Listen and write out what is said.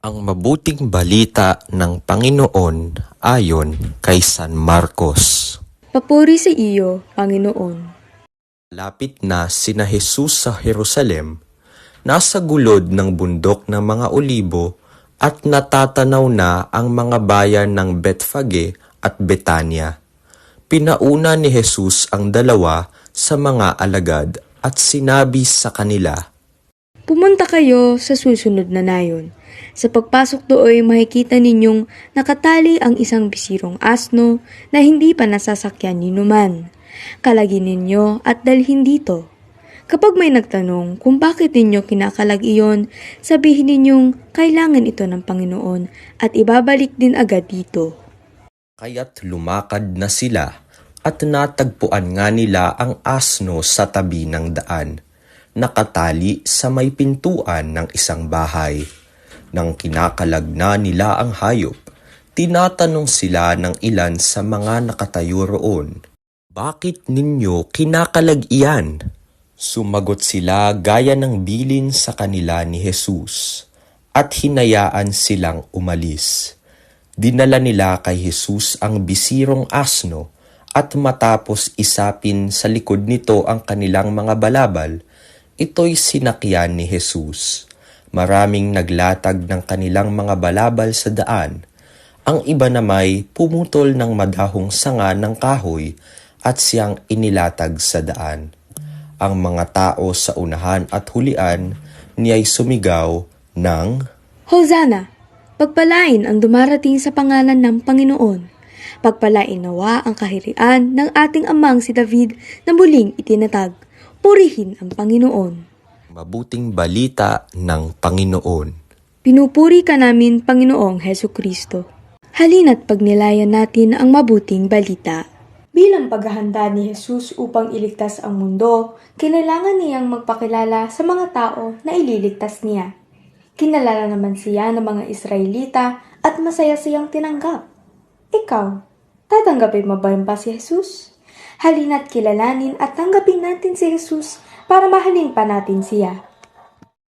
Ang mabuting balita ng Panginoon ayon kay San Marcos. Papuri sa iyo, Panginoon. Lapit na sina Jesus sa Jerusalem, nasa gulod ng bundok ng mga olibo at natatanaw na ang mga bayan ng Betfage at Betania. Pinauna ni Jesus ang dalawa sa mga alagad at sinabi sa kanila, Pumunta kayo sa susunod na nayon. Sa pagpasok doon makikita ninyong nakatali ang isang bisirong asno na hindi pa nasasakyan ni numan. Kalagin ninyo at dalhin dito. Kapag may nagtanong kung bakit ninyo kinakalag iyon, sabihin ninyong kailangan ito ng Panginoon at ibabalik din agad dito. Kaya't lumakad na sila at natagpuan nga nila ang asno sa tabi ng daan, nakatali sa may pintuan ng isang bahay. Nang kinakalag na nila ang hayop, tinatanong sila ng ilan sa mga nakatayo roon, "Bakit ninyo kinakalag iyan?" Sumagot sila gaya ng bilin sa kanila ni Jesus, at hinayaan silang umalis. Dinala nila kay Jesus ang bisirong asno, at matapos isapin sa likod nito ang kanilang mga balabal, ito'y sinakyan ni Jesus. Maraming naglatag ng kanilang mga balabal sa daan. Ang iba namay pumutol ng madahong sanga ng kahoy at siyang inilatag sa daan. Ang mga tao sa unahan at hulian niya'y sumigaw ng, Hosanna! Pagpalain ang dumarating sa pangalan ng Panginoon. Pagpalain nawa ang kaharian ng ating amang si David na muling itinatag. Purihin ang Panginoon. mabuting balita ng Panginoon. Pinupuri ka namin, Panginoong Heso Kristo. Halina't pagnilayan natin ang mabuting balita. Bilang paghahanda ni Jesus upang iligtas ang mundo, kinailangan niyang magpakilala sa mga tao na ililigtas niya. Kinalala naman siya ng mga Israelita at masaya siyang tinanggap. Ikaw, tatanggapin mo ba si Jesus? Halina't kilalanin at tanggapin natin si Jesus para mahalin pa natin siya.